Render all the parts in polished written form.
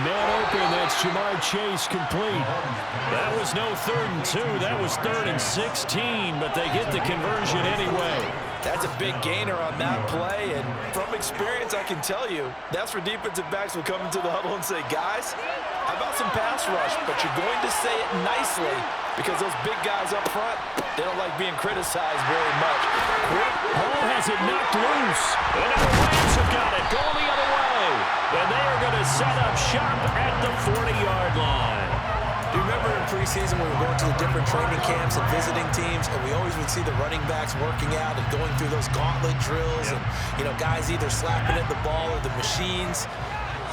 Man open, that's Jamar Chase complete. That was no 3rd and 2. That was 3rd and 16, but they get the conversion anyway. That's a big gainer on that play, and from experience, I can tell you, that's where defensive backs will come into the huddle and say, guys, how about some pass rush? But you're going to say it nicely because those big guys up front, they don't like being criticized very much. Hall has it knocked loose. And now the Rams have got it going the other way. And they are going to set up shop at the 40-yard line. Do you remember in preseason when we were going to the different training camps and visiting teams, and we always would see the running backs working out and going through those gauntlet drills, and, you know, guys either slapping at the ball or the machines.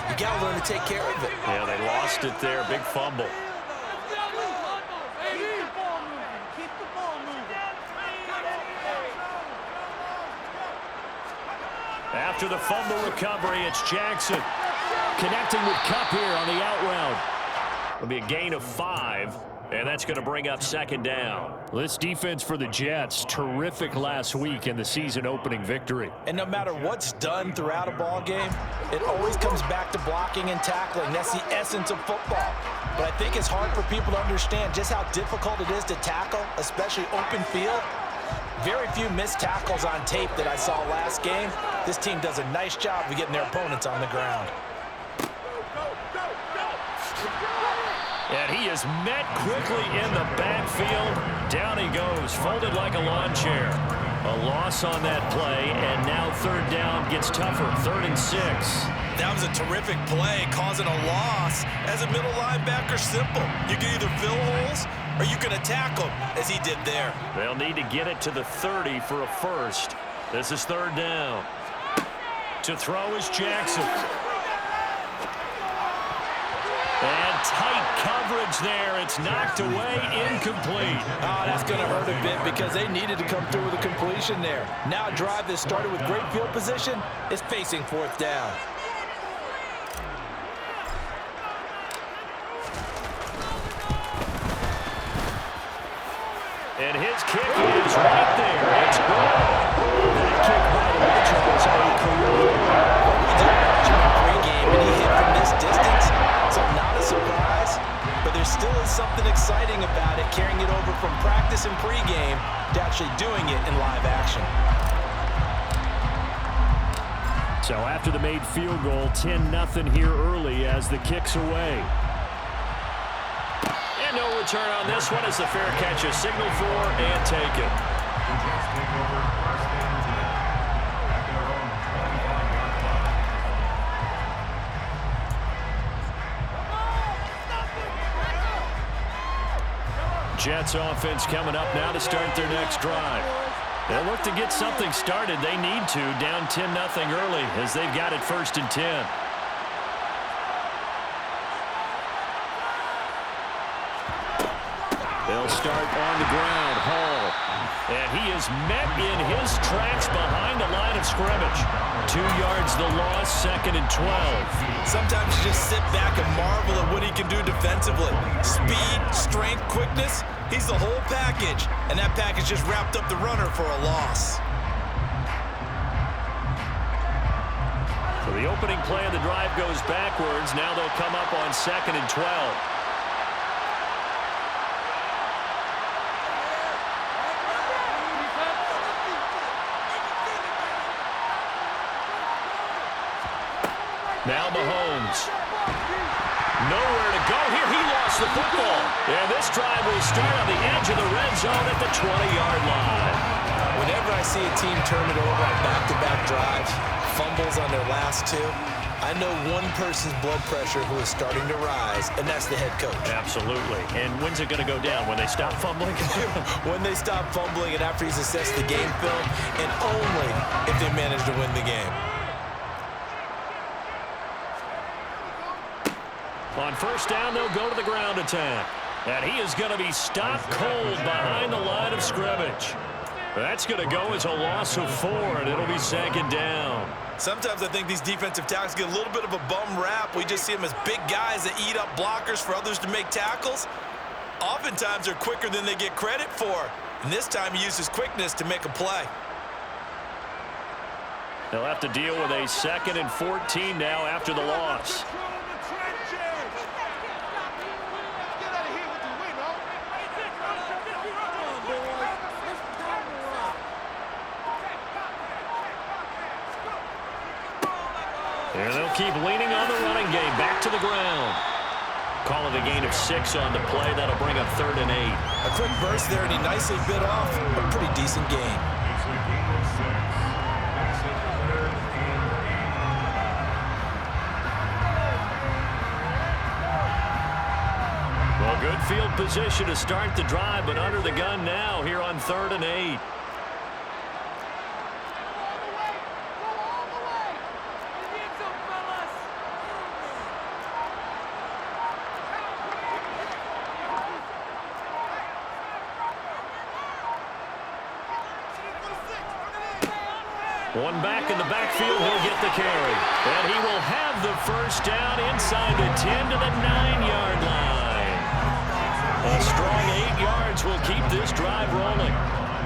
You got to learn to take care of it. Yeah, they lost it there. Big fumble. After the fumble recovery, it's Jackson connecting with Kupp here on the out route. It'll be a gain of 5, and that's going to bring up 2nd down. This defense for the Jets, terrific last week in the season-opening victory. And no matter what's done throughout a ball game, it always comes back to blocking and tackling. That's the essence of football. But I think it's hard for people to understand just how difficult it is to tackle, especially open field. Very few missed tackles on tape that I saw last game. This team does a nice job of getting their opponents on the ground. And he is met quickly in the backfield. Down he goes, folded like a lawn chair. A loss on that play, and now 3rd down gets tougher, 3rd and 6. That was a terrific play, causing a loss. As a middle linebacker, simple. You can either fill holes or you can attack them, as he did there. They'll need to get it to the 30 for a first. This is 3rd down. To throw is Jackson. And tight coverage there. It's knocked away, incomplete. Oh, that's going to hurt a bit because they needed to come through with a completion there. Now a drive that started with great field position is facing 4th down. And his kick is right there. It's good. That kick by the Mitchell was a career. We did watch him in pregame, and he hit from this distance, so not a surprise. But there still is something exciting about it, carrying it over from practice and pregame to actually doing it in live action. So after the made field goal, 10-0 here early as the kick's away. And no return on this one as the fair catch is signaled for and taken. Jets offense coming up now to start their next drive. They'll look to get something started. They need to, down 10-0 early as they've got it 1st and 10. They'll start on the ground. Hall. And he is met in his tracks behind the line of scrimmage. 2 yards the loss, 2nd and 12. Sometimes you just sit back and marvel at what he can do defensively. Speed, strength, quickness, he's the whole package. And that package just wrapped up the runner for a loss. So the opening play of the drive goes backwards. Now they'll come up on 2nd and 12. Now Mahomes. Nowhere to go here. He lost the football. And this drive will start on the edge of the red zone at the 20-yard line. Whenever I see a team turn it over on back-to-back drives, fumbles on their last 2, I know one person's blood pressure who is starting to rise, and that's the head coach. Absolutely. And when's it going to go down? When they stop fumbling? When they stop fumbling and after he's assessed the game film, and only if they manage to win the game. On 1st down, they'll go to the ground attack. And he is going to be stopped cold behind the line of scrimmage. That's going to go as a loss of 4, and it'll be 2nd down. Sometimes I think these defensive tackles get a little bit of a bum rap. We just see them as big guys that eat up blockers for others to make tackles. Oftentimes they're quicker than they get credit for. And this time he uses quickness to make a play. They'll have to deal with a 2nd and 14 now after the loss. And they'll keep leaning on the running game. Back to the ground. Call it a gain of 6 on the play. That'll bring up 3rd and 8. A quick burst there, and he nicely bit off a pretty decent gain. Well, good field position to start the drive, but under the gun now here on 3rd and 8. One back in the backfield, he'll get the carry. And he will have the first down inside the 10 to the 9-yard line. A strong 8 yards will keep this drive rolling.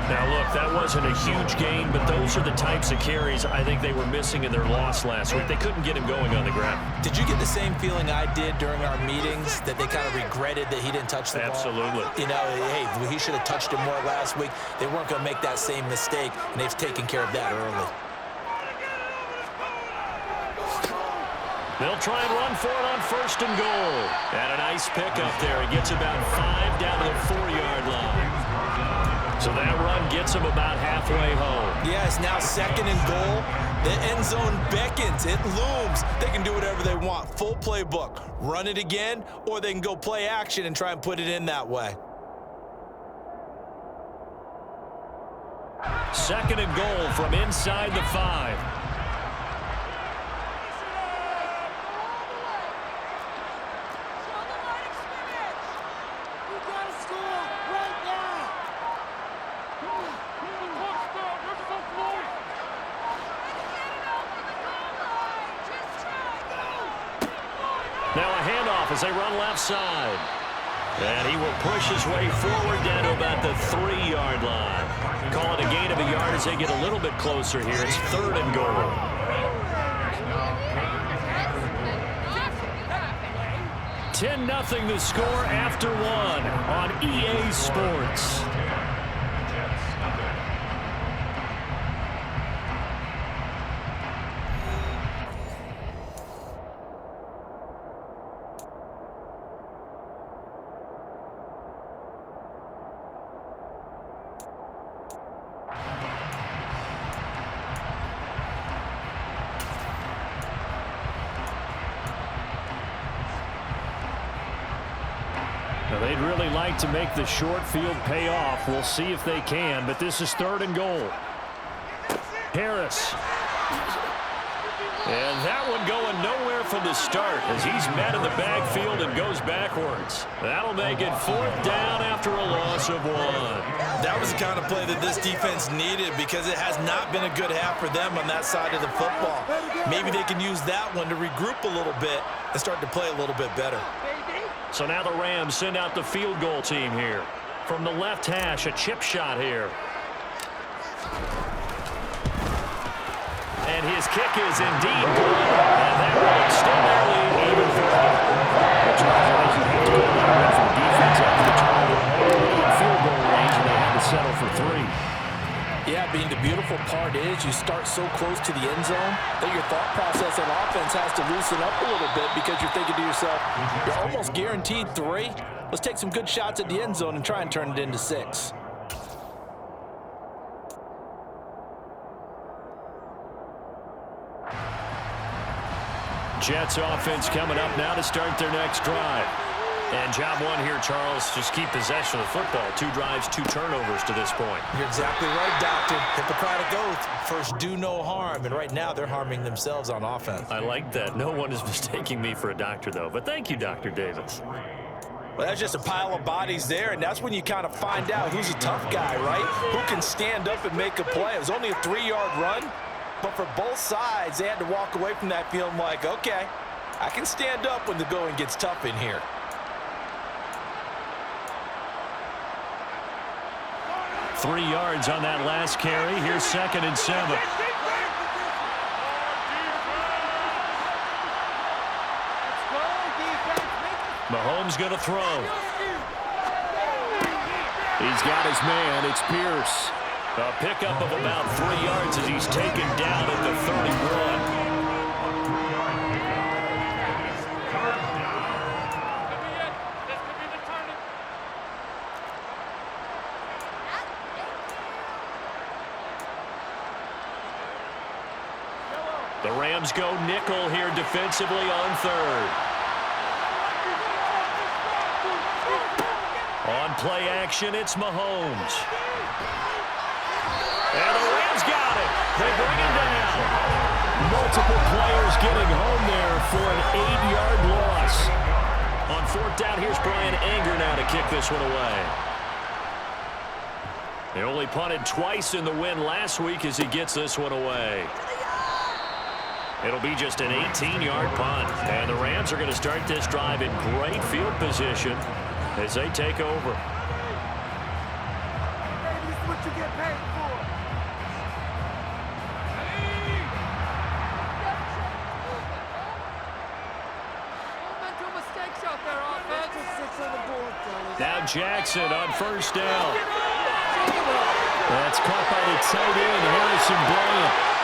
Now, look, that wasn't a huge gain, but those are the types of carries I think they were missing in their loss last week. They couldn't get him going on the ground. Did you get the same feeling I did during our meetings, that they kind of regretted that he didn't touch the ball? Absolutely. You know, hey, he should have touched it more last week. They weren't going to make that same mistake, and they've taken care of that early. They'll try and run for it on 1st and goal. And a nice pickup there. He gets about 5 down to the 4-yard line. So that run gets him about halfway home. Yeah, it's now 2nd and goal. The end zone beckons. It looms. They can do whatever they want. Full playbook. Run it again, or they can go play action and try and put it in that way. 2nd and goal from inside the 5. Now a handoff as they run left side. And he will push his way forward down to about the 3-yard line. Call it a gain of a yard as they get a little bit closer here. It's 3rd and goal. 10-0 the score after 1 on EA Sports. Now, they'd really like to make the short field pay off. We'll see if they can, but this is 3rd and goal. Harris. And that one going nowhere from the start as he's met in the backfield and goes backwards. That'll make it 4th down after a loss of 1. That was the kind of play that this defense needed, because it has not been a good half for them on that side of the football. Maybe they can use that one to regroup a little bit and start to play a little bit better. So now the Rams send out the field goal team here. From the left hash, a chip shot here. And his kick is indeed good. And that will extend their lead even further. Charles, I think you have to go away from defense after the turnover. In field goal range, and they had to settle for 3. Yeah, Bean, the beautiful part is you start so close to the end zone that your thought process on offense has to loosen up a little bit, because you're thinking to yourself, you're almost guaranteed 3. Let's take some good shots at the end zone and try and turn it into 6. Jets offense coming up now to start their next drive. And job 1 here, Charles, just keep possession of the football. 2 drives, 2 turnovers to this point. You're exactly right, Doctor. Hippocratic oath. First, do no harm. And right now, they're harming themselves on offense. I like that. No one is mistaking me for a doctor, though. But thank you, Dr. Davis. Well, that's just a pile of bodies there, and that's when you kind of find out who's a tough guy, right? Who can stand up and make a play. It was only a 3-yard run, but for both sides, they had to walk away from that feeling like, okay, I can stand up when the going gets tough in here. Three yards on that last carry. Here's 2nd and 7. Mahomes going to throw. He's got his man. It's Pierce. A pickup of about 3 yards as he's taken down at the 31. The Rams go nickel here defensively on third. On play action, it's Mahomes. And the Rams got it. They bring him down. Multiple players getting home there for an 8-yard loss. On fourth down, here's Brian Anger now to kick this one away. They only punted twice in the win last week as he gets this one away. It'll be just an 18-yard punt. And the Rams are going to start this drive in great field position as they take over. This is what you get paid for. Don't make no mistakes out there, offense. Now Jackson on first down. That's caught by the tight end, Harrison Bryant.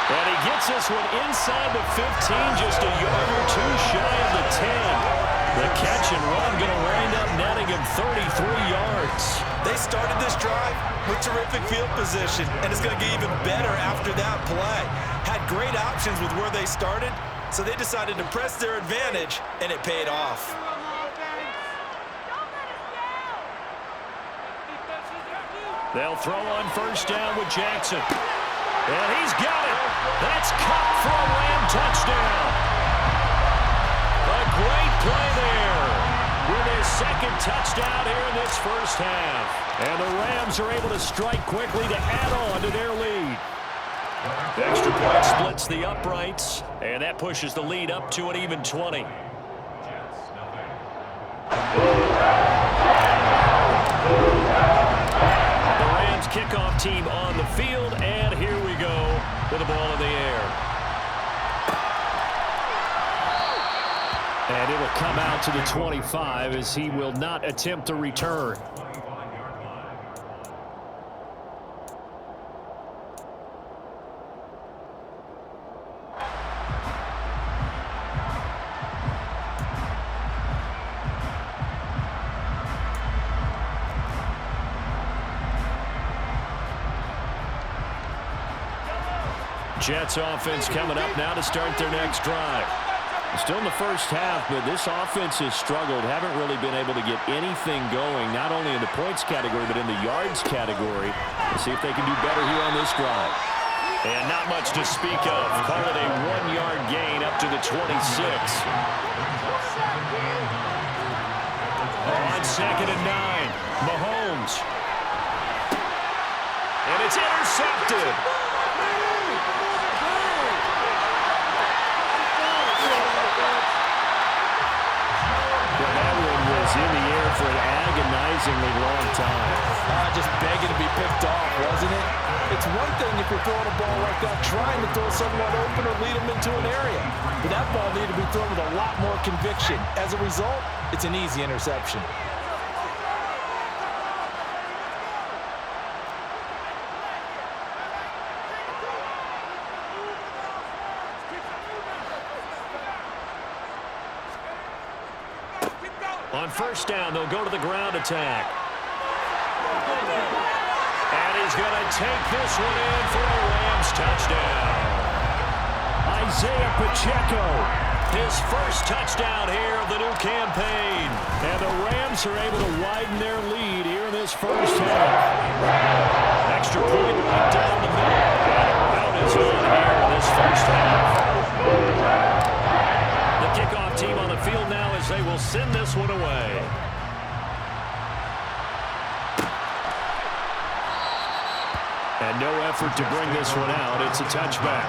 And he gets this one inside the 15, just a yard or two shy of the 10. The catch and run going to wind up netting him 33 yards. They started this drive with terrific field position, and it's going to get even better after that play. Had great options with where they started, so they decided to press their advantage, and it paid off. They'll throw on first down with Jackson. And he's got it. That's caught for a Ram touchdown. A great play there with his second touchdown here in this first half. And the Rams are able to strike quickly to add on to their lead. The extra point splits the uprights, and that pushes the lead up to an even 20. Kickoff team on the field, and here we go with the ball in the air. And it'll come out to the 25 as he will not attempt to return. Jets offense coming up now to start their next drive. Still in the first half, but this offense has struggled. Haven't really been able to get anything going, not only in the points category, but in the yards category. Let's see if they can do better here on this drive. And not much to speak of. Call it a 1-yard gain up to the 26. On second and 9, Mahomes. And it's intercepted. In the air for an agonizingly long time. Just begging to be picked off, wasn't it? It's one thing if you're throwing a ball like that, trying to throw someone open or lead them into an area. But that ball needed to be thrown with a lot more conviction. As a result, it's an easy interception. On first down, they'll go to the ground attack. And he's going to take this one in for a Rams touchdown. Isaiah Pacheco, his first touchdown here of the new campaign. And the Rams are able to widen their lead here in this first half. Extra point right down the middle. And out is on here in this first half. The kickoff team on the field now as they will send this one away. And no effort to bring this one out. It's a touchback.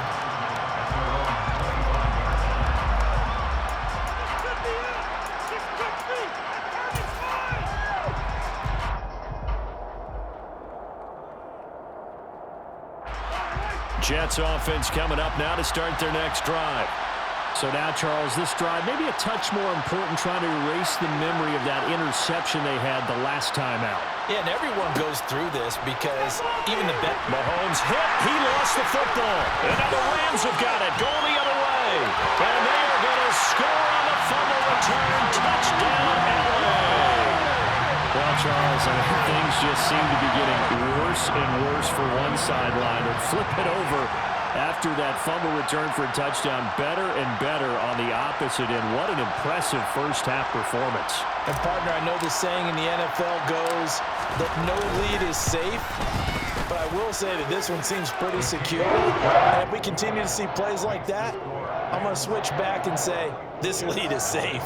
Jets offense coming up now to start their next drive. So now, Charles, this drive maybe a touch more important, trying to erase the memory of that interception they had the last time out. Yeah, and everyone goes through this because even the bet. Mahomes hit. He lost the football. And now the Rams have got it. Going the other way. And they are going to score on the fumble return. Touchdown, LA. Well, Charles, I mean, things just seem to be getting worse and worse for one sideline. And flip it over after that fumble return for a touchdown. Better and better on the opposite end. What an impressive first-half performance. And, partner, I know the saying in the NFL goes that no lead is safe, but I will say that this one seems pretty secure. And if we continue to see plays like that, I'm going to switch back and say this lead is safe.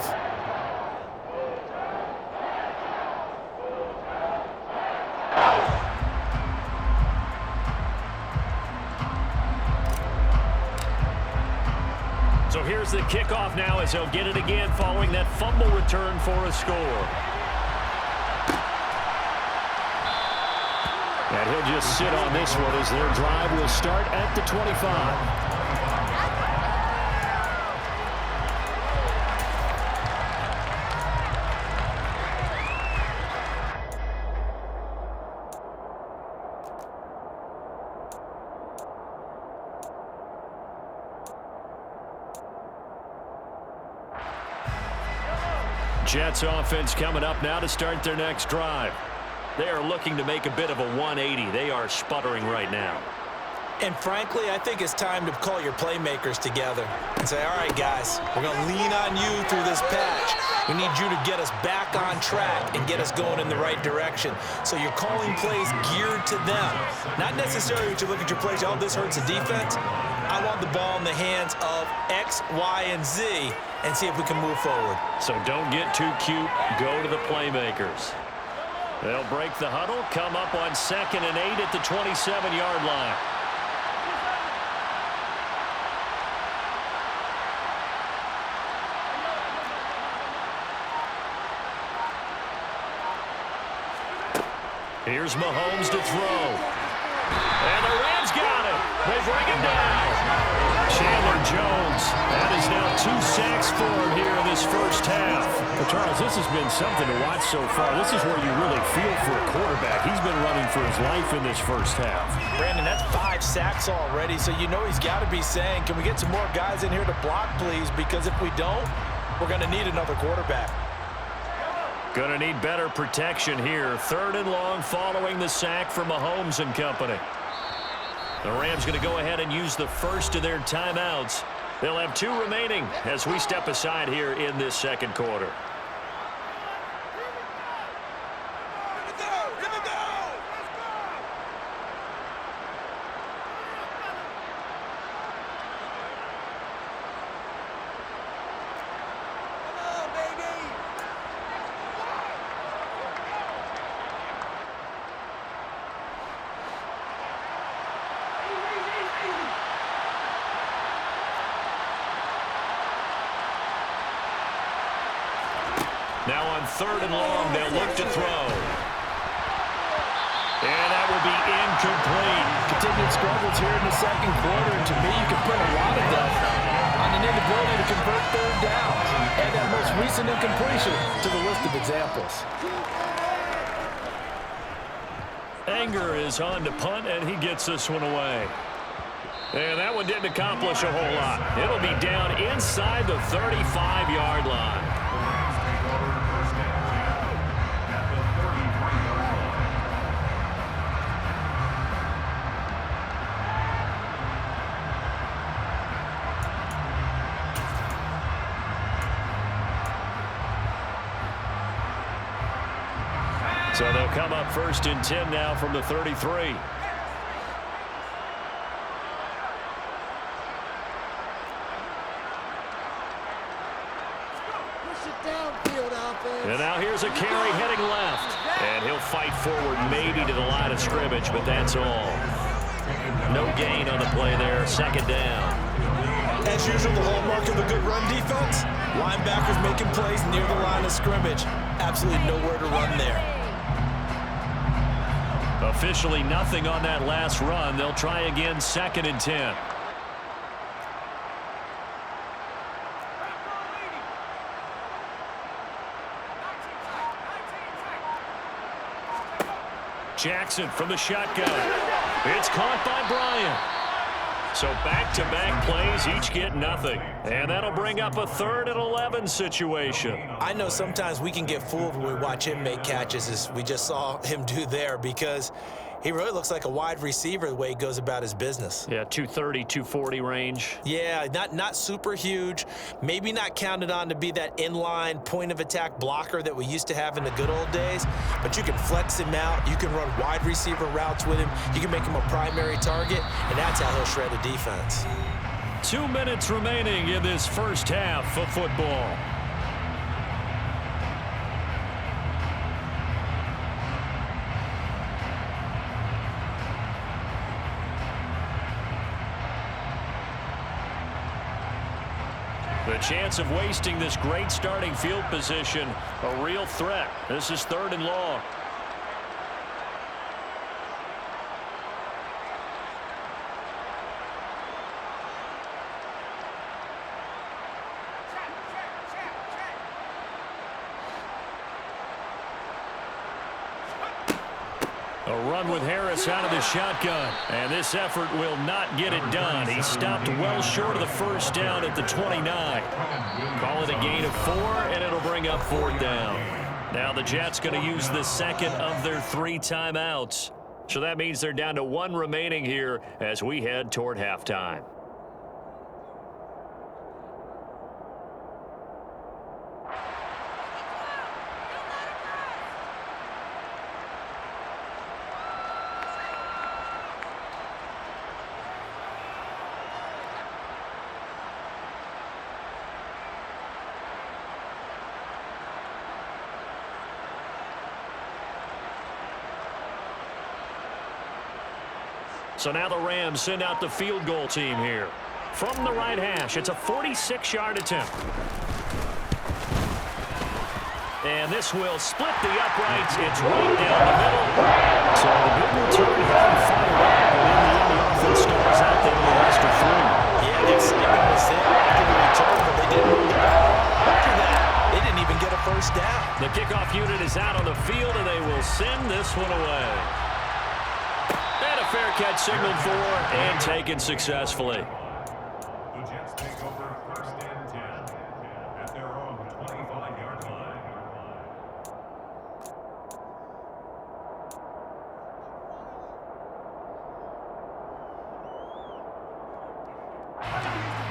So here's the kickoff now as they'll get it again following that fumble return for a score. And he'll just sit on this one as their drive will start at the 25. Jets offense coming up now to start their next drive. They are looking to make a bit of a 180. They are sputtering right now. And frankly, I think it's time to call your playmakers together and say, all right, guys, we're going to lean on you through this patch. We need you to get us back on track and get us going in the right direction. So you're calling plays geared to them. Not necessarily that you look at your plays, oh, this hurts the defense. I want the ball in the hands of X, Y, and Z and see if we can move forward. So don't get too cute. Go to the playmakers. They'll break the huddle, come up on 2nd and 8 at the 27-yard line. Here's Mahomes to throw. And the Rams got it. They bring him down. Chandler Jones. That is now 2 sacks for him here in this first half. Well, Charles, this has been something to watch so far. This is where you really feel for a quarterback. He's been running for his life in this first half. Brandon, that's 5 sacks already, so you know he's got to be saying, can we get some more guys in here to block, please? Because if we don't, we're going to need another quarterback. Going to need better protection here. 3rd and long following the sack from Mahomes and company. The Rams going to go ahead and use the first of their timeouts. They'll have 2 remaining as we step aside here in this second quarter. Now on 3rd and long, they'll look to throw. And that will be incomplete. Continued struggles here in the second quarter, and to me, you can put a lot of them on an inability to convert 3rd downs. And that most recent incompletion to the list of examples. Anger is on to punt, and he gets this one away. And that one didn't accomplish a whole lot. It'll be down inside the 35-yard line. So they'll come up 1st and 10 now from the 33. Push it downfield offense. And now here's a carry heading left. And he'll fight forward maybe to the line of scrimmage, but that's all. No gain on the play there. 2nd down. As usual, the hallmark of a good run defense, linebackers making plays near the line of scrimmage. Absolutely nowhere to run there. Officially nothing on that last run. They'll try again 2nd and 10. Jackson from the shotgun. It's caught by Bryant. So back-to-back plays, each get nothing. And that'll bring up a 3rd and 11 situation. I know sometimes we can get fooled when we watch him make catches, as we just saw him do there, because He really looks like a wide receiver the way he goes about his business. Yeah, 230, 240 range. Yeah, not super huge. Maybe not counted on to be that inline point-of-attack blocker that we used to have in the good old days, but you can flex him out. You can run wide receiver routes with him. You can make him a primary target, and that's how he'll shred a defense. 2 minutes remaining in this first half of football. The chance of wasting this great starting field position, a real threat. This is 3rd and long. A run with Harris out of the shotgun. And this effort will not get it done. He stopped well short of the first down at the 29. Call it a gain of 4, and it'll bring up 4th down. Now the Jets going to use the second of their 3 timeouts. So that means they're down to 1 remaining here as we head toward halftime. So now the Rams send out the field goal team here. From the right hash, it's a 46-yard attempt. And this will split the uprights. It's right down the middle. So the big return hadn't fired up, but in the end, the offense stars out there in the last of 3. Yeah, the excitement was there after the return, but they didn't move the ball. After that, they didn't even get a first down. The kickoff unit is out on the field, and they will send this one away. And a fair catch signaled for and taken successfully. The Jets take over 1st and 10 at their own 25-yard line.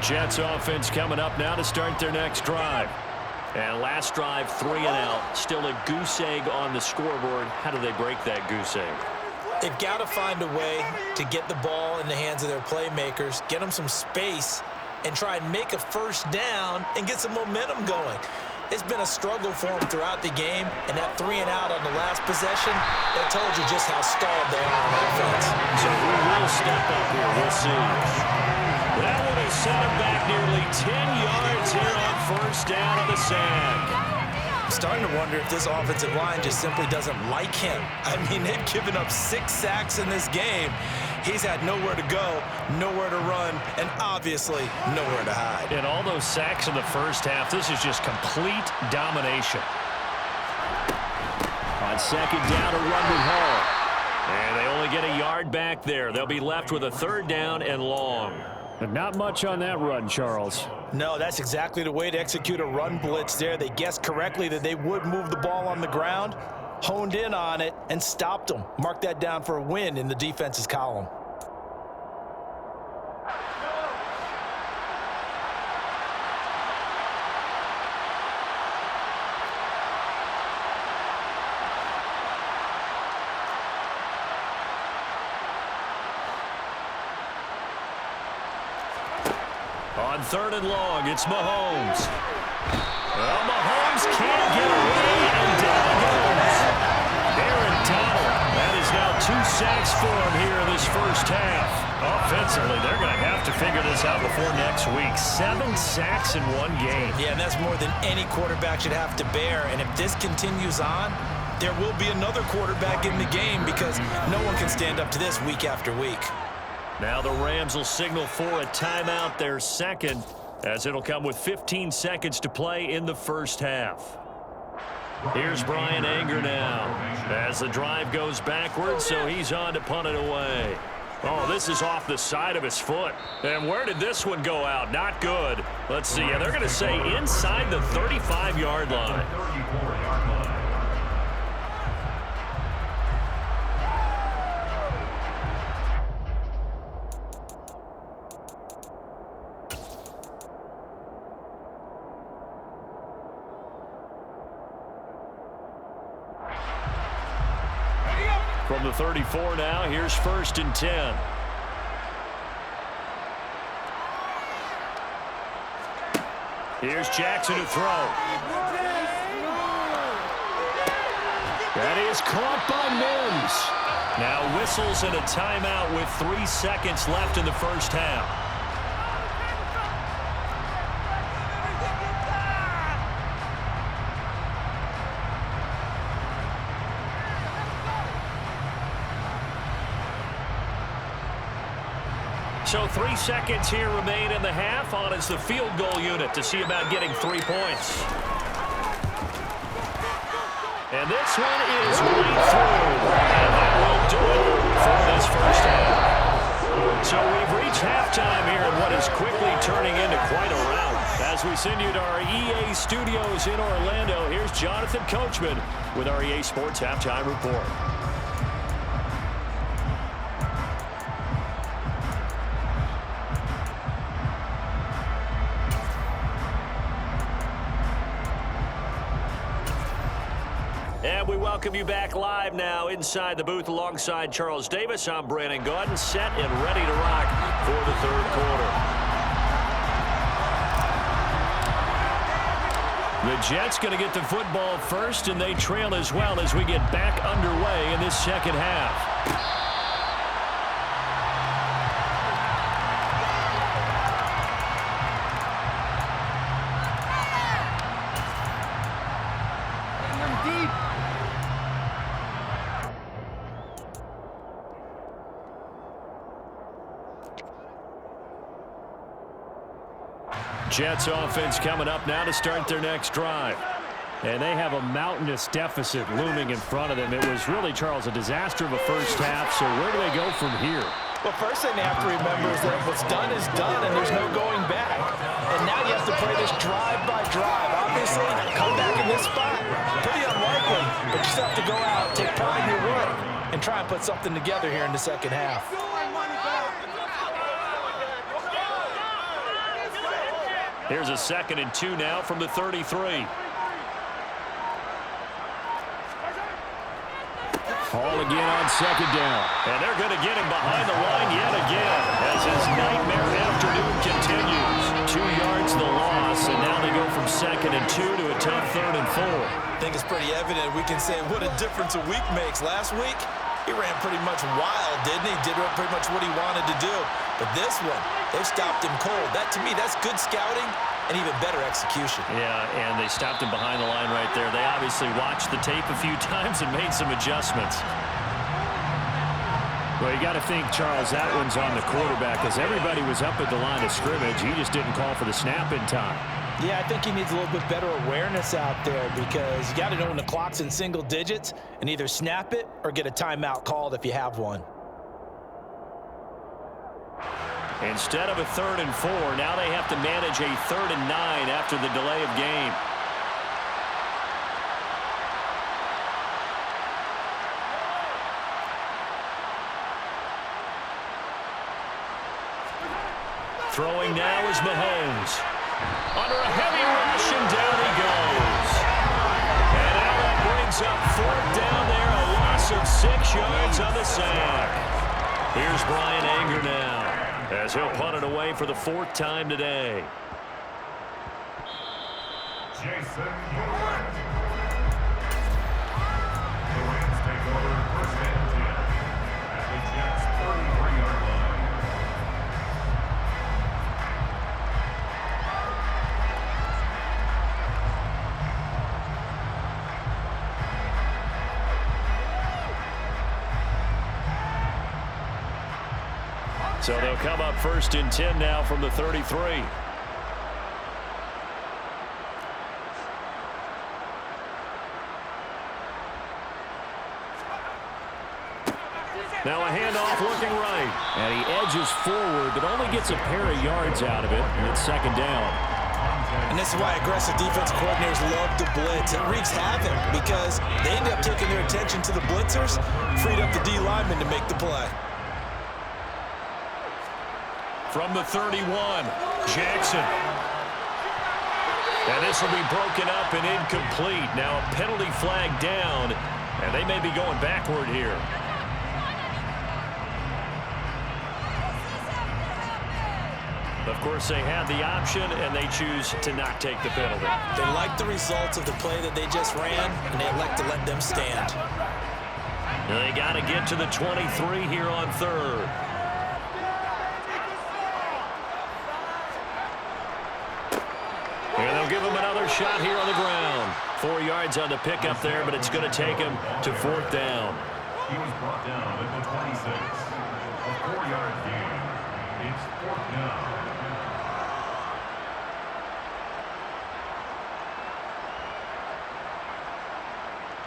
Jets offense coming up now to start their next drive. And last drive, 3 and out. Still a goose egg on the scoreboard. How do they break that goose egg? They've got to find a way to get the ball in the hands of their playmakers, get them some space, and try and make a first down and get some momentum going. It's been a struggle for them throughout the game, and that 3 and out on the last possession, that told you just how stalled they are on offense. So we will step up here. We'll see. That one will set him back nearly 10 yards here on first down on the sack. I'm starting to wonder if this offensive line just simply doesn't like him. I mean, they've given up 6 sacks in this game. He's had nowhere to go, nowhere to run, and obviously nowhere to hide. And all those sacks in the first half, this is just complete domination. On second down, a run with Hall. And they only get a yard back there. They'll be left with a 3rd down and long. But not much on that run, Charles. No, that's exactly the way to execute a run blitz there. They guessed correctly that they would move the ball on the ground, honed in on it, and stopped them. Mark that down for a win in the defense's column. On 3rd and long, it's Mahomes. Well, Mahomes can't get away, and down goes Aaron Donald. That is now 2 sacks for him here in this first half. Offensively, they're going to have to figure this out before next week. 7 sacks in 1 game. Yeah, and that's more than any quarterback should have to bear. And if this continues on, there will be another quarterback in the game because no one can stand up to this week after week. Now the Rams will signal for a timeout, their second, as it'll come with 15 seconds to play in the first half. Here's Brian Anger now as the drive goes backwards, so he's on to punt it away. Oh, this is off the side of his foot. And where did this one go out? Not good. Let's see. Yeah, they're going to say inside the 35-yard line. From the 34 now, here's 1st and 10. Here's Jackson to throw. That is caught by Mims. Now whistles and a timeout with 3 seconds left in the first half. So 3 seconds here remain in the half. On is the field goal unit to see about getting 3 points. And this one is right through. And that will do it for this first half. So we've reached halftime here in what is quickly turning into quite a rout. As we send you to our EA studios in Orlando, here's Jonathan Coachman with our EA Sports Halftime Report. And we welcome you back live now inside the booth alongside Charles Davis. I'm Brandon Gaudin, set and ready to rock for the third quarter. The Jets going to get the football first, and they trail as well as we get back underway in this second half. Jets offense coming up now to start their next drive. And they have a mountainous deficit looming in front of them. It was really, Charles, a disaster of a first half. So where do they go from here? Well, first thing they have to remember is that what's done is done, and there's no going back. And now you have to play this drive by drive. Obviously, come back in this spot, pretty unlikely. But you just have to go out, take pride in your work, and try and put something together here in the second half. Here's a 2nd and 2 now from the 33. Hall again on 2nd down. And they're going to get him behind the line yet again as his nightmare afternoon continues. 2 yards the loss, and now they go from 2nd and 2 to a tough 3rd and 4. I think it's pretty evident. We can say what a difference a week makes. Last week, he ran pretty much wild, didn't he? Did pretty much what he wanted to do. But this one, they've stopped him cold. That, to me, that's good scouting and even better execution. Yeah, and they stopped him behind the line right there. They obviously watched the tape a few times and made some adjustments. Well, you got to think, Charles, that one's on the quarterback because everybody was up at the line of scrimmage. He just didn't call for the snap in time. Yeah, I think he needs a little bit better awareness out there because you got to know when the clock's in single digits and either snap it or get a timeout called if you have one. Instead of a 3rd and 4, now they have to manage a 3rd and 9 after the delay of game. Throwing now is Mahomes. Under a heavy rush, and down he goes. And now that brings up 4th down there, a loss of 6 yards on the sack. Here's Brian Anger now, as he'll punt it away for the 4th time today. Jason York. The Rams take over 1st and 10 at the Jets' 33-yard line. So they'll come up 1st and 10 now from the 33. Now a handoff looking right. And he edges forward, but only gets a pair of yards out of it. And it's 2nd down. And this is why aggressive defense coordinators love to blitz. It wreaks havoc because they end up taking their attention to the blitzers, freed up the D lineman to make the play. From the 31, Jackson. And this will be broken up and incomplete. Now a penalty flag down, and they may be going backward here. Of course, they had the option, and they choose to not take the penalty. They like the results of the play that they just ran, and they elect to let them stand. They got to get to the 23 here on third. And they'll give him another shot here on the ground. 4 yards on the pickup there, but it's going to take him to fourth down. He was brought down at the 26. A 4-yard gain. It's fourth down.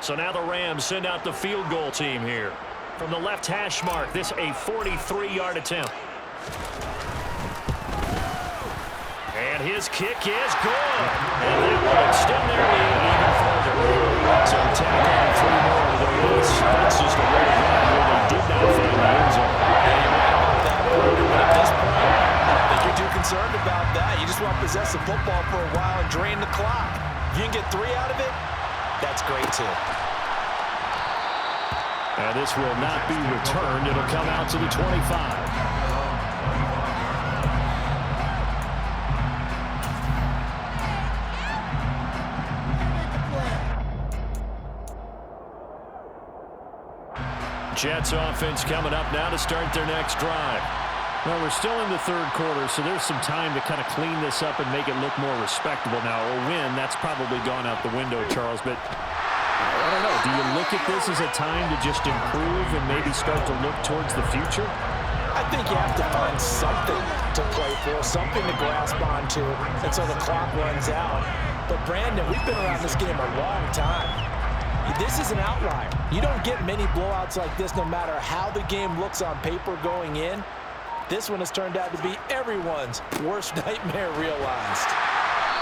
So now the Rams send out the field goal team here. From the left hash mark, this a 43-yard attempt. And his kick is good. And that will extend their lead even further. So tack on 3 more to the race. That's just a way to run where they did not find the end zone. Yeah, you're right about that, Porter. But at this point, I don't think you're too concerned about that. You just want to possess the football for a while and drain the clock. If you can get 3 out of it, that's great, too. And this will not be returned. It'll come out to the 25. Jets offense coming up now to start their next drive. Well, we're still in the third quarter, so there's some time to kind of clean this up and make it look more respectable. Now, a win, that's probably gone out the window, Charles, but I don't know. Do you look at this as a time to just improve and maybe start to look towards the future? I think you have to find something to play for, something to grasp onto until the clock runs out. But, Brandon, we've been around this game a long time. This is an outlier. You don't get many blowouts like this no matter how the game looks on paper going in. This one has turned out to be everyone's worst nightmare realized.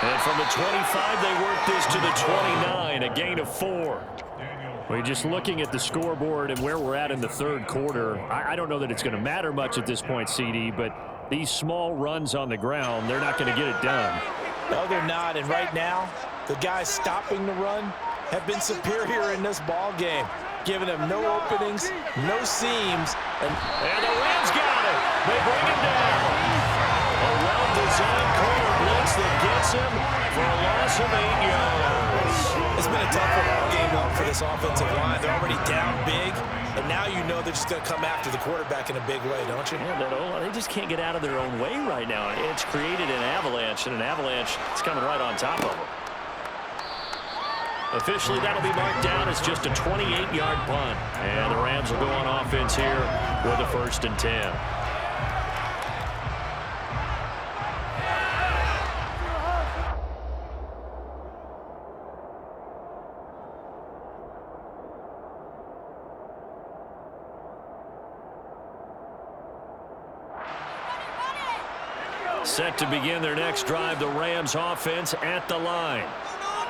And from the 25, they work this to the 29, a gain of 4. Well, just looking at the scoreboard and where we're at in the third quarter, I don't know that it's going to matter much at this point, CD, but these small runs on the ground, they're not going to get it done. No, they're not. And right now, the guys stopping the run have been superior in this ball game, giving them no openings, no seams, and the Rams got it. They bring him down. A well-designed corner blitz that gets him for a loss of 8 yards. It's been a tough ball game for this offensive line. They're already down big, and now you know they're just going to come after the quarterback in a big way, don't you? Yeah, they just can't get out of their own way right now. It's created an avalanche, and an avalanche is coming right on top of them. Officially, that'll be marked down as just a 28-yard punt. And the Rams will go on offense here with a 1st and 10. Set to begin their next drive, the Rams offense at the line.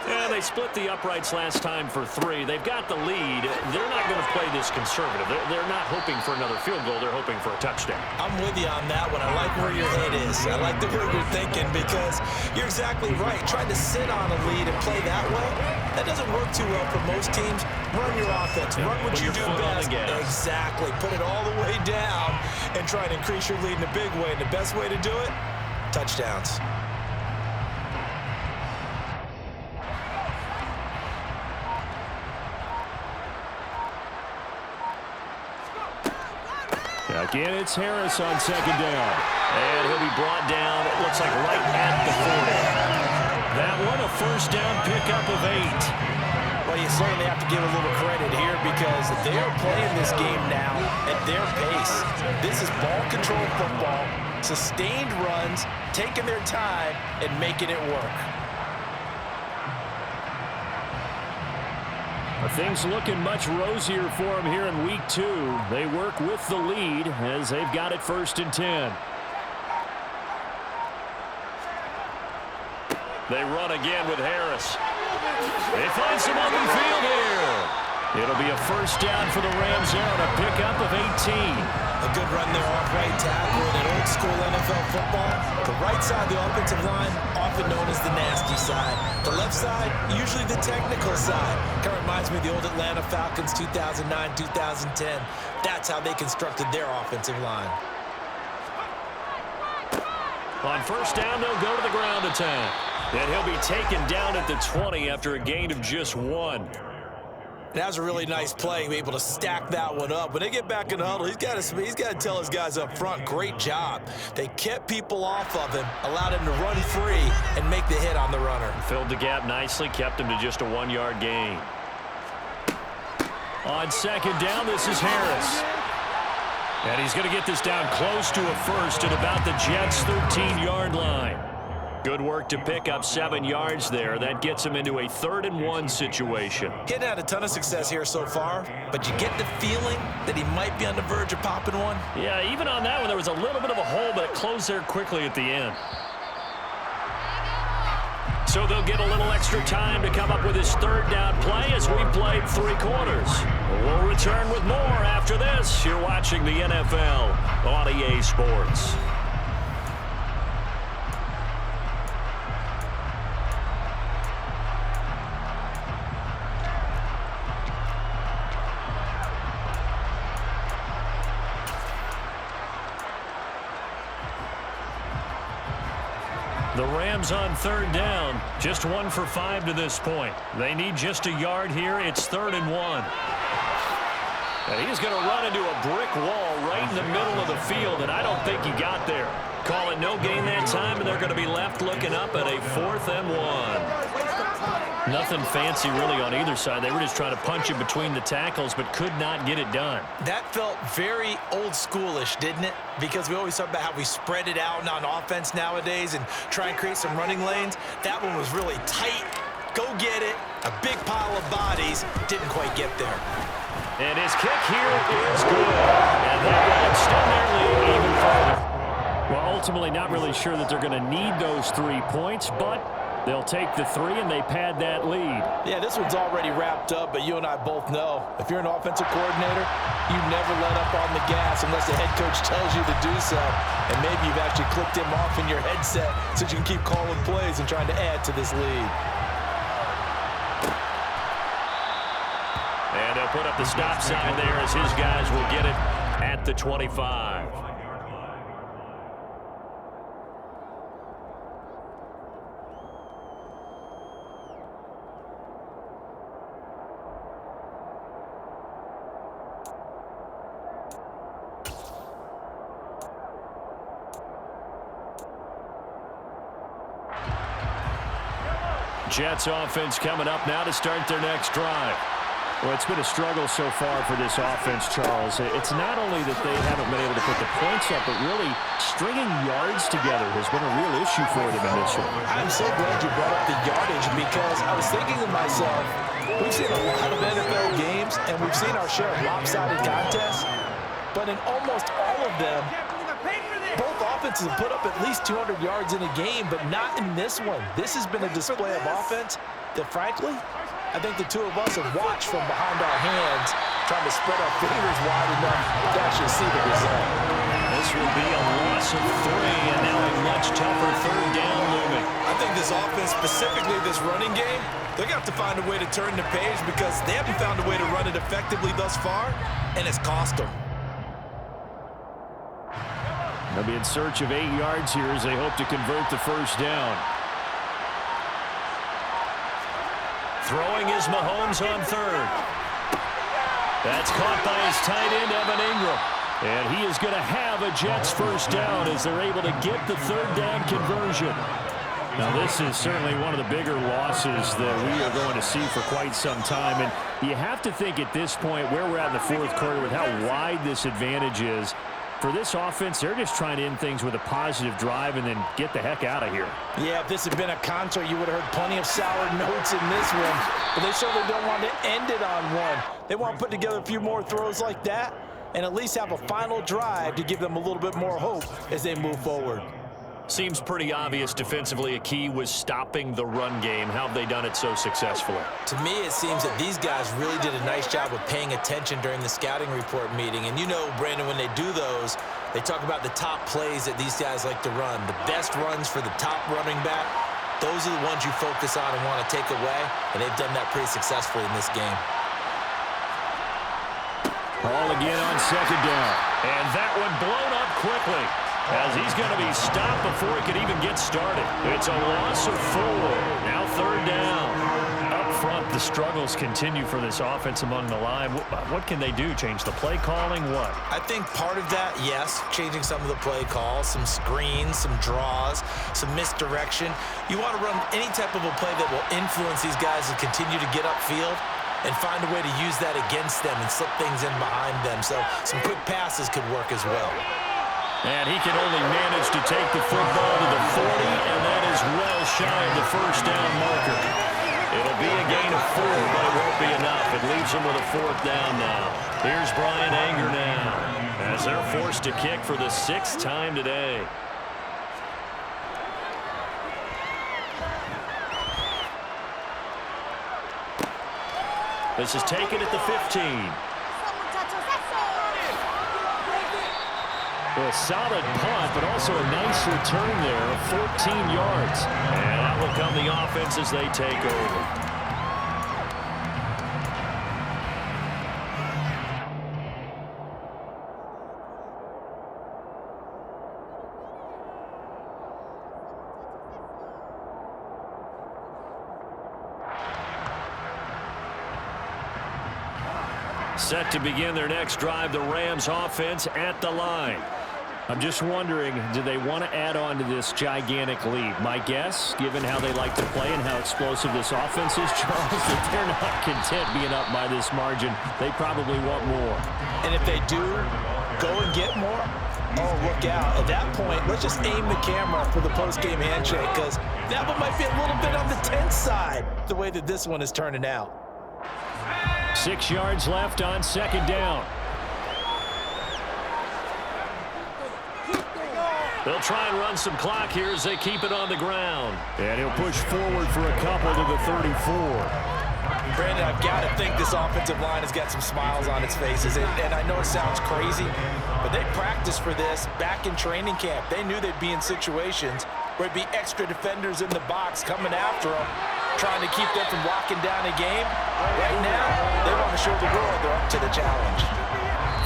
And they split the uprights last time for 3. They've got the lead. They're not going to play this conservative. They're not hoping for another field goal. They're hoping for a touchdown. I'm with you on that one. I like where your head is. I like the way you're thinking because you're exactly right. Trying to sit on a lead and play that way, that doesn't work too well for most teams. Run your offense. Run what you do best. Exactly. Put it all the way down and try and increase your lead in a big way. And the best way to do it, touchdowns. Again, it's Harris on 2nd down. And he'll be brought down, it looks like right at the 40. That one, a 1st down pickup of 8. Well, you certainly have to give a little credit here because they're playing this game now at their pace. This is ball control football, sustained runs, taking their time, and making it work. Things looking much rosier for them here in week 2. They work with the lead as they've got it 1st and 10. They run again with Harris. They find some open field here. It'll be a 1st down for the Rams there on a pickup of 18. A good run there off right tackle in an old-school NFL football. The right side of the offensive line, often known as the nasty side. The left side, usually the technical side. Kind of reminds me of the old Atlanta Falcons 2009, 2010. That's how they constructed their offensive line. On first down, they'll go to the ground attack. And he'll be taken down at the 20 after a gain of just 1. That was a really nice play, able to stack that one up. When they get back in the huddle, he's got to tell his guys up front, great job. They kept people off of him, allowed him to run free and make the hit on the runner. Filled the gap nicely, kept him to just a 1-yard gain. On second down, this is Harris. And he's going to get this down close to a first at about the Jets' 13-yard line. Good work to pick up 7 yards there. That gets him into a 3rd-and-1 situation. Getting had a ton of success here so far, but you get the feeling that he might be on the verge of popping one. Yeah, even on that one, there was a little bit of a hole, but it closed there quickly at the end. So they'll get a little extra time to come up with his 3rd down play as we played 3 quarters. We'll return with more after this. You're watching the NFL on EA Sports. The Rams on 3rd down, just 1 for 5 to this point. They need just a yard here. It's 3rd and 1. And he's going to run into a brick wall right in the middle of the field, and I don't think he got there. Call it no gain that time, and they're going to be left looking up at a 4th and 1. Nothing fancy really on either side. They were just trying to punch it between the tackles, but could not get it done. That felt very old schoolish, didn't it? Because we always talk about how we spread it out on offense nowadays and try and create some running lanes. That one was really tight. Go get it. A big pile of bodies. Didn't quite get there. And his kick here is good. And that will extend their lead even further. Well, ultimately not really sure that they're going to need those 3 points, but they'll take the 3 and they pad that lead. Yeah, this one's already wrapped up, but you and I both know if you're an offensive coordinator, you never let up on the gas unless the head coach tells you to do so. And maybe you've actually clicked him off in your headset so you can keep calling plays and trying to add to this lead. And they'll put up the stop sign there as his guys will get it at the 25. Jets offense coming up now to start their next drive. Well, it's been a struggle so far for this offense, Charles. It's not only that they haven't been able to put the points up, but really stringing yards together has been a real issue for them in this one. I'm so glad you brought up the yardage because I was thinking to myself, we've seen a lot of NFL games and we've seen our share of lopsided contests, but in almost all of them, both offenses have put up at least 200 yards in a game, but not in this one. This has been a display of offense that, frankly, I think the two of us have watched from behind our hands, trying to spread our fingers wide enough to actually see the result. This will be a loss of 3, and now a much tougher 3rd down looming. I think this offense, specifically this running game, they're going to have to find a way to turn the page because they haven't found a way to run it effectively thus far, and it's cost them. They'll be in search of 8 yards here as they hope to convert the 1st down. Throwing is Mahomes on 3rd. That's caught by his tight end, Evan Ingram. And he is going to have a Jets 1st down as they're able to get the 3rd down conversion. Now, this is certainly one of the bigger losses that we are going to see for quite some time. And you have to think at this point where we're at in the 4th quarter with how wide this advantage is. For this offense, they're just trying to end things with a positive drive and then get the heck out of here. Yeah, if this had been a concert, you would have heard plenty of sour notes in this one. But they certainly don't want to end it on one. They want to put together a few more throws like that and at least have a final drive to give them a little bit more hope as they move forward. Seems pretty obvious defensively a key was stopping the run game. How have they done it so successfully? To me, it seems that these guys really did a nice job of paying attention during the scouting report meeting. And you know, Brandon, when they do those, they talk about the top plays that these guys like to run. The best runs for the top running back, those are the ones you focus on and want to take away. And they've done that pretty successfully in this game. Ball again on 2nd down. And that one blown up quickly. as he's going to be stopped before he could even get started. It's a loss of 4. Now 3rd down. Up front, the struggles continue for this offense among the line. What can they do? Change the play calling? What? I think part of that, yes, changing some of the play calls, some screens, some draws, some misdirection. You want to run any type of a play that will influence these guys to continue to get upfield and find a way to use that against them and slip things in behind them. So some quick passes could work as well. And he can only manage to take the football to the 40, and that is well shy of the 1st down marker. It'll be a gain of 4, but it won't be enough. It leaves them with a 4th down now. Here's Brian Anger now, as they're forced to kick for the 6th time today. This is taken at the 15. A solid punt, but also a nice return there of 14 yards. And that will come the offense as they take over. Set to begin their next drive, the Rams offense at the line. I'm just wondering, do they want to add on to this gigantic lead? My guess, given how they like to play and how explosive this offense is, Charles, that they're not content being up by this margin. They probably want more. And if they do go and get more, oh, look out. At that point, let's just aim the camera for the post-game handshake, because that one might be a little bit on the tense side, the way that this one is turning out. 6 yards left on 2nd down. They'll try and run some clock here as they keep it on the ground. And he'll push forward for a couple to the 34. Brandon, I've got to think this offensive line has got some smiles on its faces. And I know it sounds crazy, but they practiced for this back in training camp. They knew they'd be in situations where it'd be extra defenders in the box coming after them, trying to keep them from locking down a game. Right now, they want to show the world they're up to the challenge.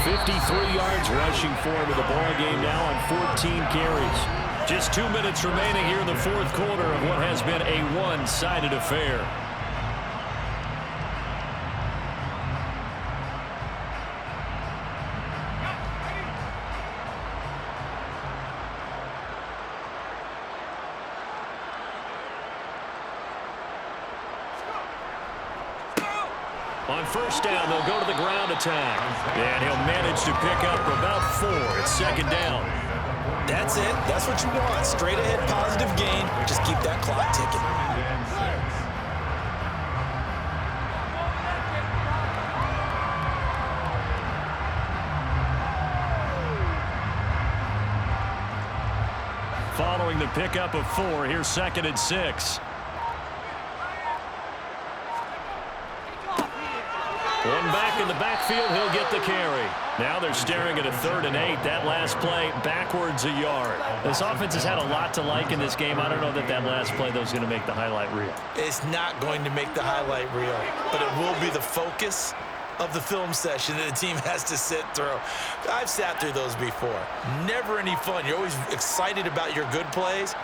53 yards rushing for him in the ball game now on 14 carries. Just 2 minutes remaining here in the 4th quarter of what has been a one-sided affair. On 1st down, they'll go to the ground attack. And he'll manage to pick up about 4. It's 2nd down. That's it. That's what you want. Straight ahead positive gain. Just keep that clock ticking. Following the pickup of 4, here's 2nd and 6. One back in the backfield, he'll get the carry. Now they're staring at a 3rd and 8. That last play, backwards a yard. This offense has had a lot to like in this game. I don't know that that last play, though, is going to make the highlight reel. It's not going to make the highlight reel, but it will be the focus of the film session that the team has to sit through. I've sat through those before. Never any fun. You're always excited about your good plays,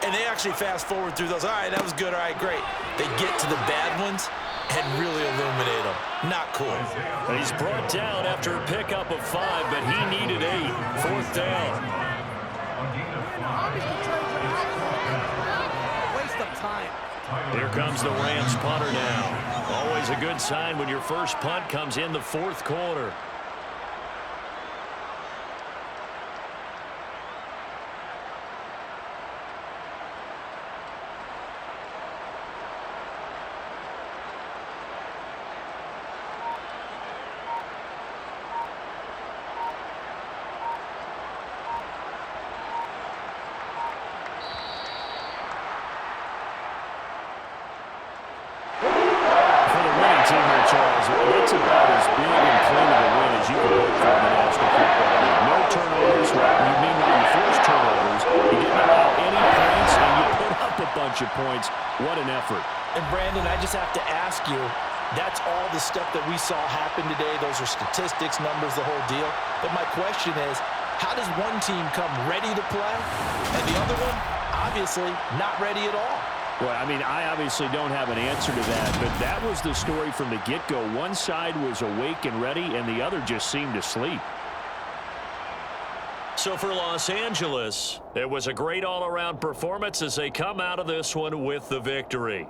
and they actually fast forward through those. All right, that was good. All right, great. They get to the bad ones and really illuminate them. Not cool. He's brought down after a pickup of 5, but he needed 8. 4th down. Waste of time. Here comes the Rams punter now. Always a good sign when your first punt comes in the 4th quarter. That's about as big and clean of a win as you can hope for in the National Football League. No turnovers. You mean when you force turnovers, you didn't allow any points, and you put up a bunch of points. What an effort. And, Brandon, I just have to ask you, that's all the stuff that we saw happen today. Those are statistics, numbers, the whole deal. But my question is, How does one team come ready to play, and the other one, obviously, not ready at all? Well, I mean, I obviously don't have an answer to that, but that was the story from the get-go. One side was awake and ready, and the other just seemed to sleep. So for Los Angeles, it was a great all-around performance as they come out of this one with the victory.